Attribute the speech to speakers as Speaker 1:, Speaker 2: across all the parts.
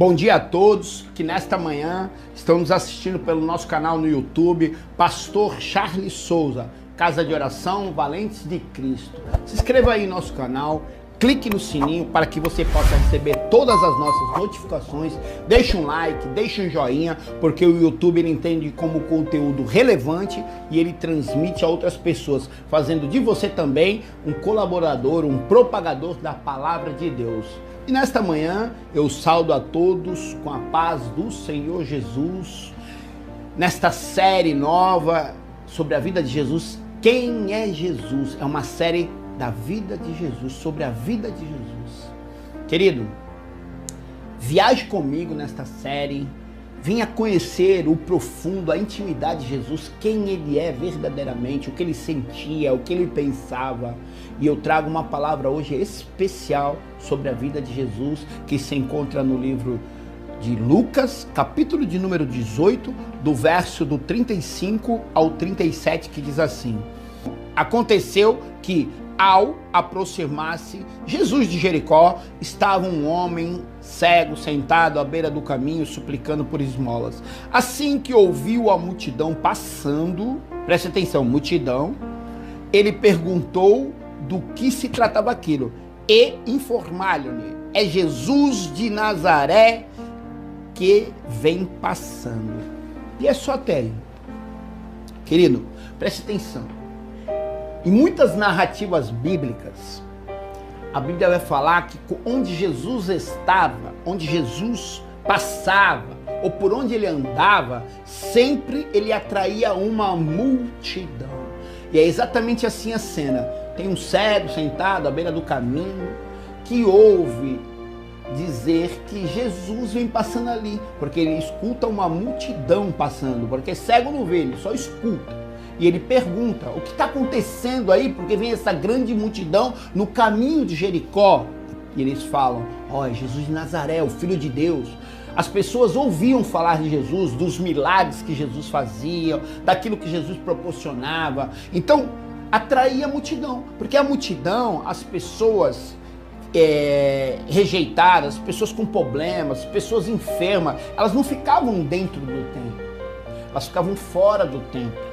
Speaker 1: Bom dia a todos que nesta manhã estão nos assistindo pelo nosso canal no YouTube, Pastor Charles Souza, Casa de Oração Valentes de Cristo. Se inscreva aí no nosso canal, clique no sininho para que você possa receber todas as nossas notificações. Deixe um like, deixe um joinha, porque o YouTube ele entende como conteúdo relevante e ele transmite a outras pessoas, fazendo de você também um colaborador, um propagador da palavra de Deus. E nesta manhã eu saudo a todos com a paz do Senhor Jesus, nesta série nova sobre a vida de Jesus. Quem é Jesus? É uma série da vida de Jesus, sobre a vida de Jesus. Querido, viaje comigo nesta série, venha conhecer o profundo, a intimidade de Jesus, quem ele é verdadeiramente, o que ele sentia, o que ele pensava. E eu trago uma palavra hoje especial sobre a vida de Jesus, que se encontra no livro de Lucas, capítulo de número 18, do verso do 35 ao 37, que diz assim: Aconteceu que, ao aproximar-se Jesus de Jericó, estava um homem cego sentado à beira do caminho, suplicando por esmolas. Assim que ouviu a multidão passando, preste atenção, multidão, ele perguntou do que se tratava aquilo, e informaram-lhe: é Jesus de Nazaré que vem passando. E é só até aí. Querido, preste atenção. Em muitas narrativas bíblicas, a Bíblia vai falar que onde Jesus estava, onde Jesus passava, ou por onde ele andava, sempre ele atraía uma multidão. E é exatamente assim a cena. Tem um cego sentado à beira do caminho que ouve dizer que Jesus vem passando ali, porque ele escuta uma multidão passando, porque cego não vê, ele só escuta. E ele pergunta: o que está acontecendo aí? Porque vem essa grande multidão no caminho de Jericó. E eles falam: é Jesus de Nazaré, o Filho de Deus. As pessoas ouviam falar de Jesus, dos milagres que Jesus fazia, daquilo que Jesus proporcionava. Então, atraía a multidão, porque a multidão, as pessoas rejeitadas, pessoas com problemas, pessoas enfermas, elas não ficavam dentro do templo, elas ficavam fora do templo.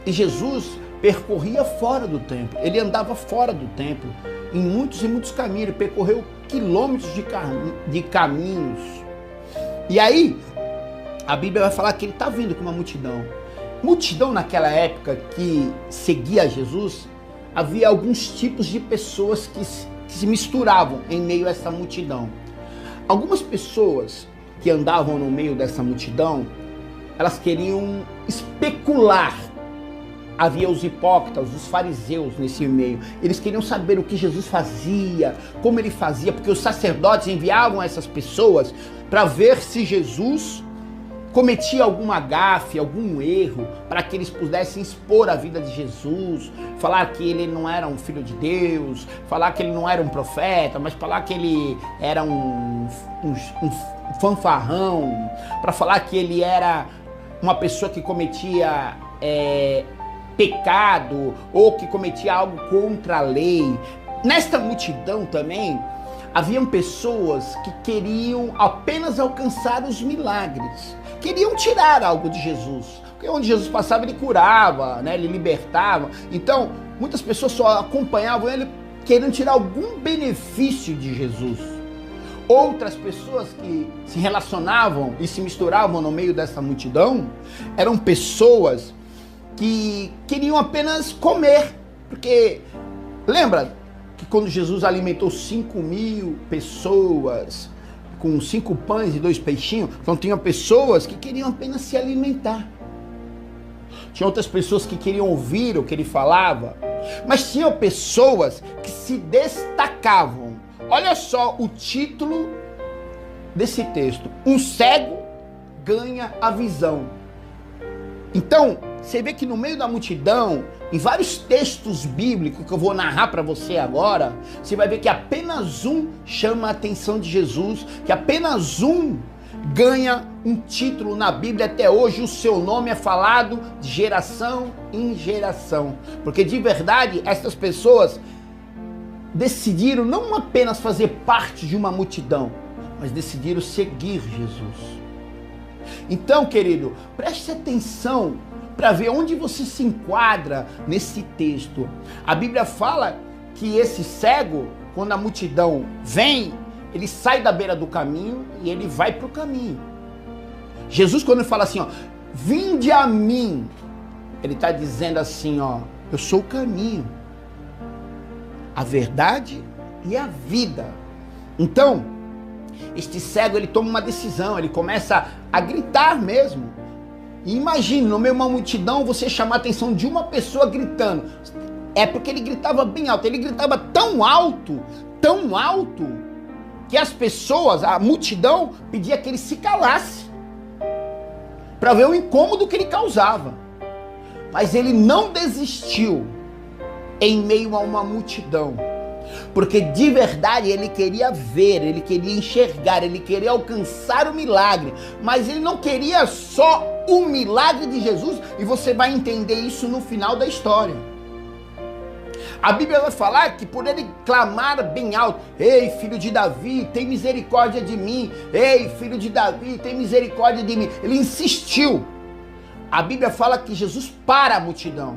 Speaker 1: E Jesus percorria fora do templo, ele andava fora do templo, em muitos e muitos caminhos, ele percorreu quilômetros de caminhos. E aí, a Bíblia vai falar que ele está vindo com uma multidão. Multidão naquela época que seguia Jesus, havia alguns tipos de pessoas que se misturavam em meio a essa multidão. Algumas pessoas que andavam no meio dessa multidão, elas queriam especular. Havia os hipócritas, os fariseus nesse meio. Eles queriam saber o que Jesus fazia, como ele fazia, porque os sacerdotes enviavam essas pessoas para ver se Jesus cometia alguma gafe, algum erro, para que eles pudessem expor a vida de Jesus, falar que ele não era um filho de Deus, falar que ele não era um profeta, mas falar que ele era um fanfarrão, para falar que ele era uma pessoa que cometia pecado ou que cometia algo contra a lei. Nesta multidão também haviam pessoas que queriam apenas alcançar os milagres, queriam tirar algo de Jesus, porque onde Jesus passava ele curava, né? Ele libertava. Então muitas pessoas só acompanhavam ele querendo tirar algum benefício de Jesus. Outras pessoas que se relacionavam e se misturavam no meio dessa multidão eram pessoas que queriam apenas comer, porque lembra que quando Jesus alimentou 5.000 pessoas com 5 pães e 2 peixinhos, então tinha pessoas que queriam apenas se alimentar. Tinha outras pessoas que queriam ouvir o que ele falava, mas tinham pessoas que se destacavam. Olha só o título desse texto: um cego ganha a visão. Então, você vê que no meio da multidão, em vários textos bíblicos que eu vou narrar para você agora, você vai ver que apenas um chama a atenção de Jesus, que apenas um ganha um título na Bíblia. Até hoje o seu nome é falado de geração em geração, porque de verdade essas pessoas decidiram não apenas fazer parte de uma multidão, mas decidiram seguir Jesus. Então, querido, preste atenção para ver onde você se enquadra nesse texto. A Bíblia fala que esse cego, quando a multidão vem, ele sai da beira do caminho e ele vai para o caminho. Jesus, quando ele fala assim, ó, vinde a mim, ele está dizendo assim, ó, eu sou o caminho, a verdade e a vida. Então, este cego, ele toma uma decisão, ele começa a gritar mesmo. E imagine, no meio de uma multidão, você chamar a atenção de uma pessoa gritando. É porque ele gritava bem alto, ele gritava tão alto, que as pessoas, a multidão, pedia que ele se calasse, para ver o incômodo que ele causava. Mas ele não desistiu em meio a uma multidão, porque de verdade ele queria ver, ele queria enxergar, ele queria alcançar o milagre, mas ele não queria só o milagre de Jesus, e você vai entender isso no final da história. A Bíblia vai falar que por ele clamar bem alto, ei, filho de Davi, tem misericórdia de mim, ei, filho de Davi, tem misericórdia de mim, ele insistiu. A Bíblia fala que Jesus para a multidão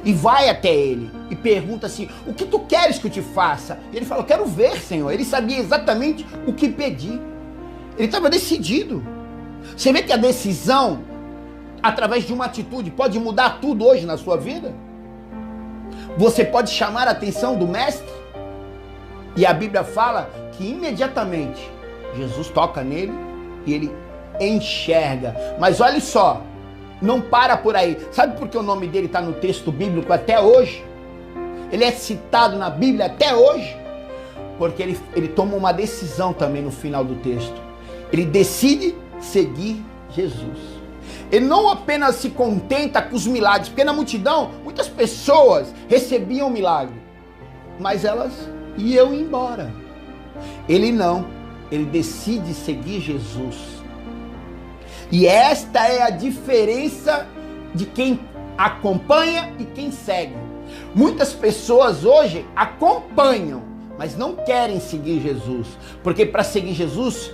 Speaker 1: e vai até ele e pergunta assim, o que tu queres que eu te faça? E ele fala, eu quero ver, Senhor. Ele sabia exatamente o que pedir, ele estava decidido. Você vê que a decisão, através de uma atitude, pode mudar tudo hoje na sua vida? Você pode chamar a atenção do mestre, e a Bíblia fala que imediatamente Jesus toca nele e ele enxerga. Mas olha só, não para por aí. Sabe por que o nome dele está no texto bíblico até hoje? Ele é citado na Bíblia até hoje, porque ele toma uma decisão também no final do texto. Ele decide seguir Jesus. Ele não apenas se contenta com os milagres, porque na multidão, muitas pessoas recebiam o milagre, mas elas iam embora. Ele não, ele decide seguir Jesus. E esta é a diferença de quem acompanha e quem segue. Muitas pessoas hoje acompanham, mas não querem seguir Jesus, porque para seguir Jesus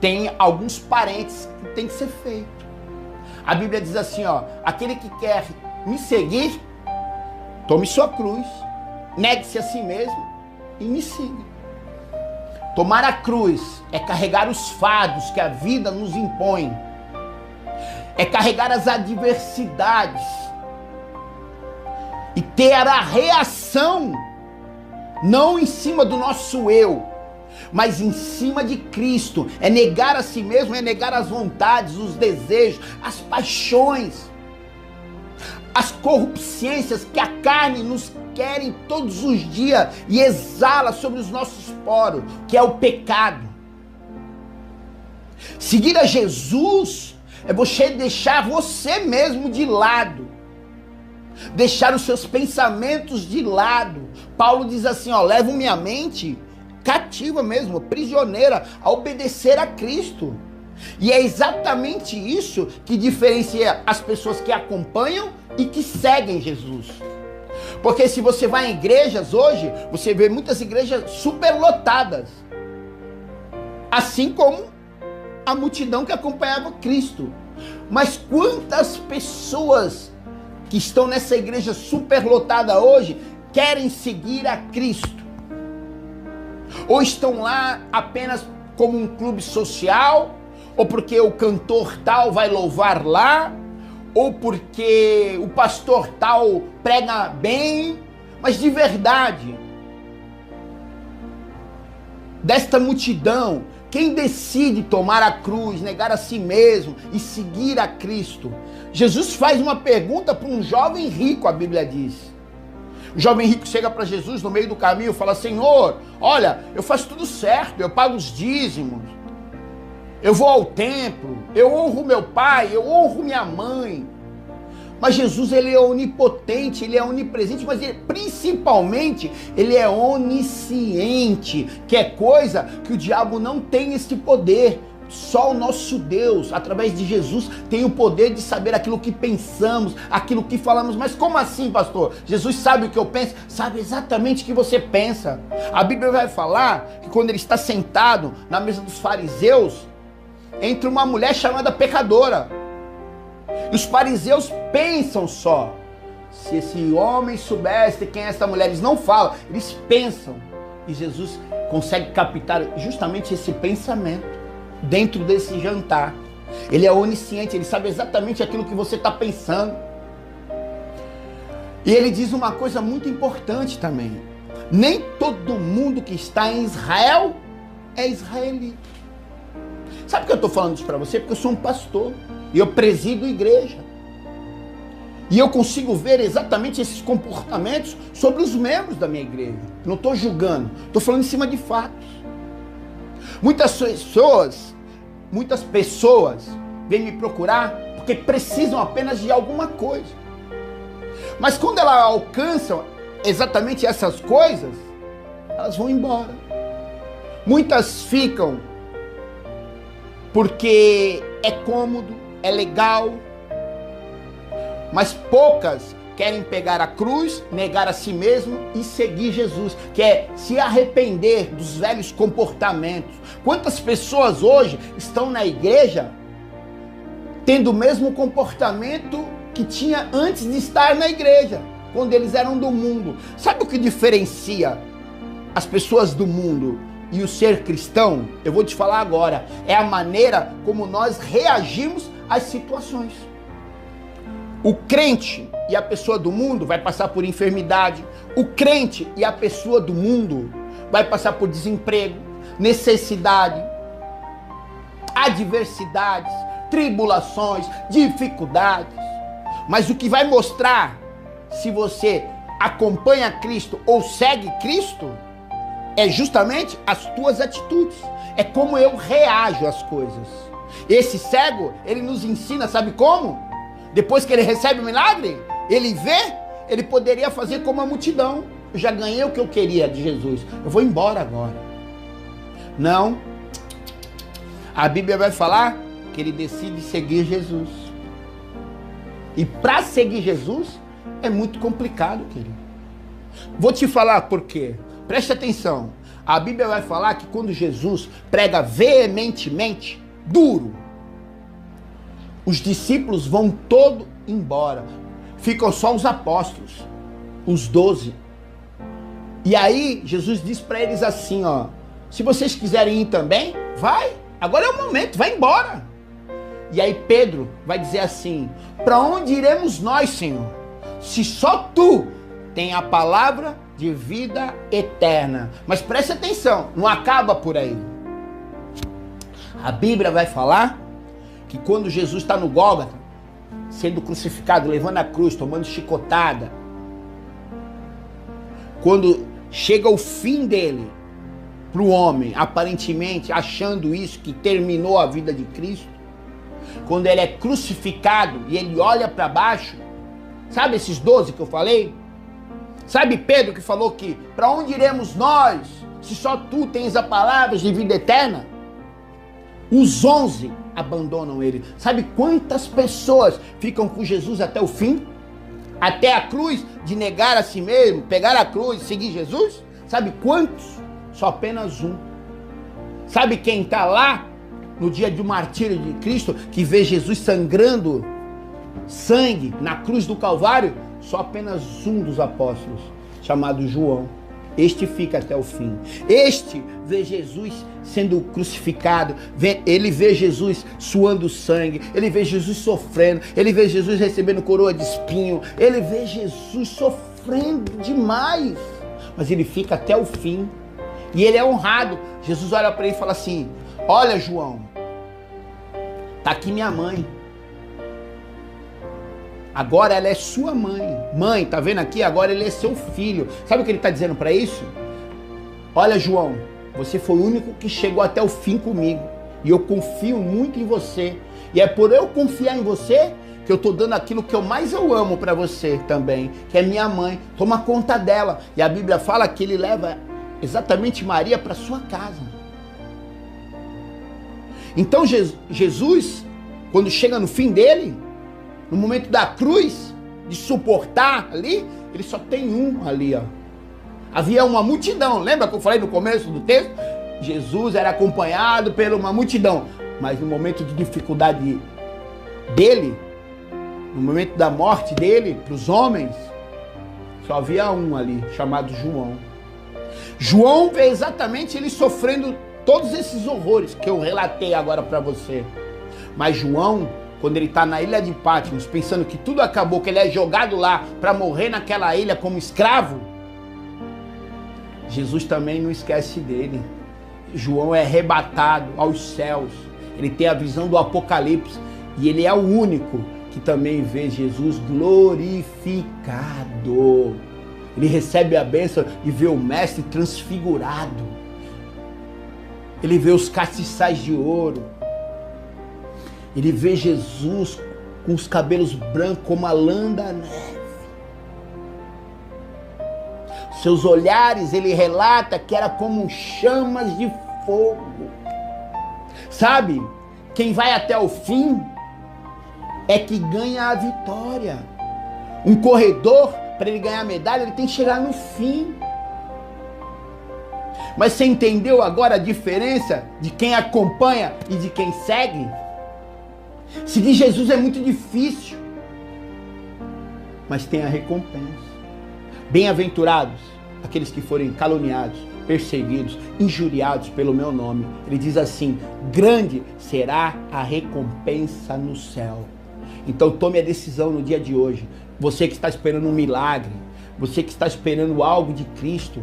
Speaker 1: tem alguns parentes que tem que ser feito. A Bíblia diz assim, ó, aquele que quer me seguir, tome sua cruz, negue-se a si mesmo e me siga. Tomar a cruz é carregar os fardos que a vida nos impõe, é carregar as adversidades e ter a reação não em cima do nosso eu, mas em cima de Cristo. É negar a si mesmo, é negar as vontades, os desejos, as paixões, as corrupçências que a carne nos querem todos os dias e exala sobre os nossos poros, que é o pecado. Seguir a Jesus é você deixar você mesmo de lado, deixar os seus pensamentos de lado. Paulo diz assim, ó, levo minha mente cativa mesmo, prisioneira, a obedecer a Cristo. E é exatamente isso que diferencia as pessoas que acompanham e que seguem Jesus. Porque se você vai em igrejas hoje, você vê muitas igrejas superlotadas, assim como a multidão que acompanhava Cristo. Mas quantas pessoas que estão nessa igreja superlotada hoje querem seguir a Cristo? Ou estão lá apenas como um clube social, ou porque o cantor tal vai louvar lá, ou porque o pastor tal prega bem, mas de verdade, desta multidão, quem decide tomar a cruz, negar a si mesmo e seguir a Cristo? Jesus faz uma pergunta para um jovem rico, a Bíblia diz. O jovem rico chega para Jesus no meio do caminho e fala, Senhor, olha, eu faço tudo certo, eu pago os dízimos, eu vou ao templo, eu honro meu pai, eu honro minha mãe. Mas Jesus, ele é onipotente, ele é onipresente, mas principalmente ele é onisciente, que é coisa que o diabo não tem esse poder, Só o nosso Deus, através de Jesus, tem o poder de saber aquilo que pensamos, aquilo que falamos. Mas como assim, pastor? Jesus sabe o que eu penso? Sabe exatamente o que você pensa. A Bíblia vai falar que quando ele está sentado na mesa dos fariseus, entra uma mulher chamada pecadora. E os fariseus pensam só. Se esse homem soubesse quem é essa mulher, eles não falam, eles pensam. E Jesus consegue captar justamente esse pensamento dentro desse jantar. Ele é onisciente, ele sabe exatamente aquilo que você está pensando. E ele diz uma coisa muito importante também: nem todo mundo que está em Israel é israelita. Sabe por que eu estou falando isso para você? Porque eu sou um pastor e eu presido igreja. E eu consigo ver exatamente esses comportamentos sobre os membros da minha igreja. Não estou julgando, estou falando em cima de fatos. Muitas pessoas vêm me procurar porque precisam apenas de alguma coisa. Mas quando elas alcançam exatamente essas coisas, elas vão embora. Muitas ficam porque é cômodo, é legal, mas poucas querem pegar a cruz, negar a si mesmo e seguir Jesus, que é se arrepender dos velhos comportamentos. Quantas pessoas hoje estão na igreja tendo o mesmo comportamento que tinha antes de estar na igreja, quando eles eram do mundo? Sabe o que diferencia as pessoas do mundo e o ser cristão? Eu vou te falar agora. É a maneira como nós reagimos às situações. O crente e a pessoa do mundo vai passar por enfermidade. O crente e a pessoa do mundo vai passar por desemprego, necessidade, adversidades, tribulações, dificuldades. Mas o que vai mostrar se você acompanha Cristo ou segue Cristo é justamente as tuas atitudes. É como eu reajo às coisas. Esse cego, ele nos ensina, sabe como? Depois que ele recebe o milagre, ele vê, ele poderia fazer como a multidão. Eu já ganhei o que eu queria de Jesus, eu vou embora agora. Não. A Bíblia vai falar que ele decide seguir Jesus. E para seguir Jesus é muito complicado, querido. Vou te falar por quê. Preste atenção. A Bíblia vai falar que quando Jesus prega veementemente, duro, os discípulos vão todos embora. Ficam só os apóstolos, os 12. E aí Jesus diz para eles assim, ó: se vocês quiserem ir também, vai. Agora é o momento, vai embora. E aí Pedro vai dizer assim: para onde iremos nós, Senhor? Se só tu tem a palavra de vida eterna. Mas preste atenção, não acaba por aí. A Bíblia vai falar que quando Jesus está no Gólgota, sendo crucificado, levando a cruz, tomando chicotada, quando chega o fim dele, para o homem, aparentemente achando isso, que terminou a vida de Cristo, quando ele é crucificado e ele olha para baixo, sabe esses 12 que eu falei? Sabe Pedro que falou que para onde iremos nós, se só tu tens a palavra de vida eterna? Os 11 abandonam ele. Sabe quantas pessoas ficam com Jesus até o fim? Até a cruz, de negar a si mesmo, pegar a cruz e seguir Jesus? Sabe quantos? Só apenas um. Sabe quem está lá no dia do martírio de Cristo, que vê Jesus sangrando sangue na cruz do Calvário? Só apenas um dos apóstolos, chamado João. Este fica até o fim. Este vê Jesus sendo crucificado, ele vê Jesus suando sangue, ele vê Jesus sofrendo, ele vê Jesus recebendo coroa de espinho, ele vê Jesus sofrendo demais, mas ele fica até o fim e ele é honrado. Jesus olha para ele e fala assim: olha, João, tá aqui minha mãe. Agora ela é sua mãe. Mãe, tá vendo aqui? Agora ele é seu filho. Sabe o que ele está dizendo para isso? Olha, João, você foi o único que chegou até o fim comigo. E eu confio muito em você. E é por eu confiar em você que eu estou dando aquilo que eu mais amo para você também, que é minha mãe. Toma conta dela. E a Bíblia fala que ele leva exatamente Maria para sua casa. Então Jesus, quando chega no fim dele, no momento da cruz, de suportar ali, ele só tem um ali, ó. Havia uma multidão, lembra que eu falei no começo do texto? Jesus era acompanhado por uma multidão, mas no momento de dificuldade dele, no momento da morte dele, para os homens, só havia um ali, chamado João. João vê exatamente ele sofrendo todos esses horrores que eu relatei agora para você. Mas João, quando ele está na ilha de Patmos, pensando que tudo acabou, que ele é jogado lá para morrer naquela ilha como escravo, Jesus também não esquece dele. João é arrebatado aos céus. Ele tem a visão do Apocalipse e ele é o único que também vê Jesus glorificado. Ele recebe a bênção de ver o Mestre transfigurado. Ele vê os castiçais de ouro. Ele vê Jesus com os cabelos brancos como a lã da neve. Seus olhares, ele relata que era como chamas de fogo. Sabe, quem vai até o fim é que ganha a vitória. Um corredor, para ele ganhar a medalha, ele tem que chegar no fim. Mas você entendeu agora a diferença de quem acompanha e de quem segue? Seguir Jesus é muito difícil, mas tem a recompensa. Bem-aventurados aqueles que forem caluniados, perseguidos, injuriados pelo meu nome. Ele diz assim: grande será a recompensa no céu. Então tome a decisão no dia de hoje. Você que está esperando um milagre, você que está esperando algo de Cristo,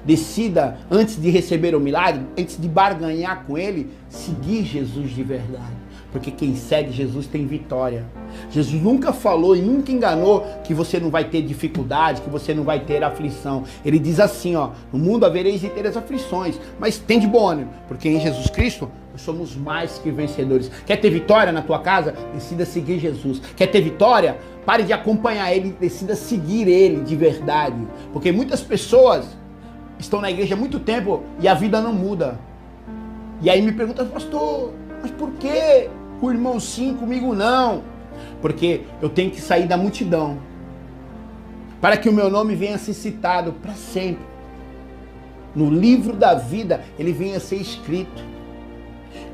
Speaker 1: decida, antes de receber o milagre, antes de barganhar com ele, seguir Jesus de verdade. Porque quem segue Jesus tem vitória. Jesus nunca falou e nunca enganou que você não vai ter dificuldade, que você não vai ter aflição. Ele diz assim, ó: no mundo havereis de ter as aflições, mas tem de bom ânimo, porque em Jesus Cristo nós somos mais que vencedores. Quer ter vitória na tua casa? Decida seguir Jesus. Quer ter vitória? Pare de acompanhar ele, decida seguir ele de verdade. Porque muitas pessoas estão na igreja há muito tempo e a vida não muda. E aí me perguntam: pastor, mas por que o irmão sim, comigo não? Porque eu tenho que sair da multidão para que o meu nome venha a ser citado para sempre. No livro da vida ele venha a ser escrito.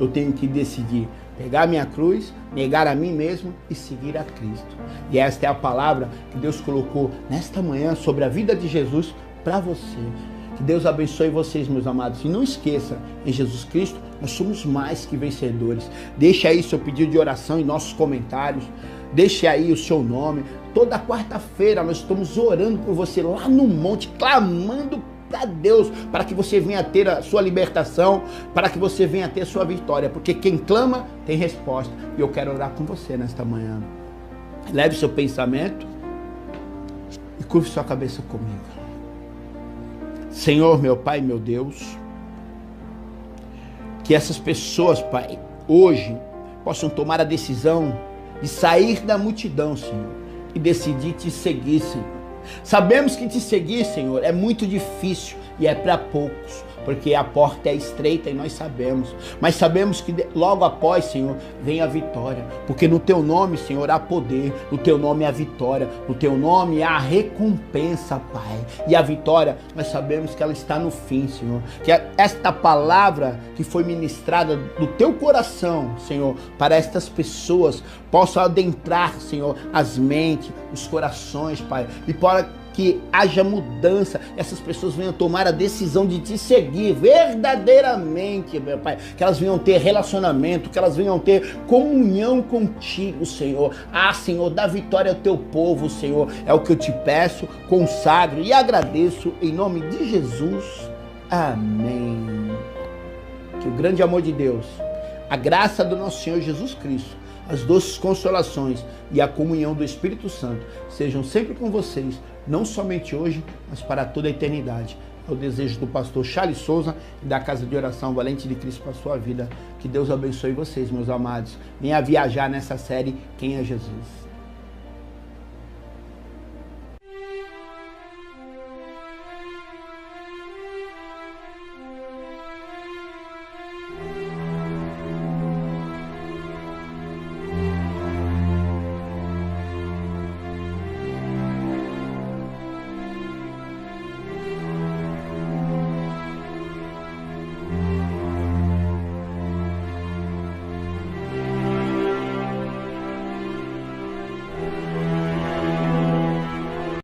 Speaker 1: Eu tenho que decidir pegar a minha cruz, negar a mim mesmo e seguir a Cristo. E esta é a palavra que Deus colocou nesta manhã sobre a vida de Jesus para você. Que Deus abençoe vocês, meus amados. E não esqueça, em Jesus Cristo, nós somos mais que vencedores. Deixe aí seu pedido de oração em nossos comentários. Deixe aí o seu nome. Toda quarta-feira nós estamos orando por você lá no monte, clamando para Deus, para que você venha ter a sua libertação, para que você venha ter a sua vitória. Porque quem clama tem resposta. E eu quero orar com você nesta manhã. Leve seu pensamento e curve sua cabeça comigo. Senhor, meu Pai, meu Deus, que essas pessoas, Pai, hoje possam tomar a decisão de sair da multidão, Senhor, e decidir te seguir, Senhor. Sabemos que te seguir, Senhor, é muito difícil e é para poucos, porque a porta é estreita e nós sabemos. Mas sabemos que logo após, Senhor, vem a vitória, porque no Teu nome, Senhor, há poder, no Teu nome há vitória, no Teu nome há recompensa, Pai. E a vitória, nós sabemos que ela está no fim, Senhor. Que esta palavra que foi ministrada do Teu coração, Senhor, para estas pessoas, possa adentrar, Senhor, as mentes, os corações, Pai, e para que haja mudança, essas pessoas venham tomar a decisão de te seguir verdadeiramente, meu Pai, que elas venham ter relacionamento, que elas venham ter comunhão contigo, Senhor. Ah, Senhor, dá vitória ao teu povo, Senhor, é o que eu te peço, consagro e agradeço em nome de Jesus, amém. Que o grande amor de Deus, a graça do nosso Senhor Jesus Cristo, as doces consolações e a comunhão do Espírito Santo sejam sempre com vocês, não somente hoje, mas para toda a eternidade. É o desejo do pastor Charles Souza e da Casa de Oração Valente de Cristo para a sua vida. Que Deus abençoe vocês, meus amados. Venha viajar nessa série Quem é Jesus.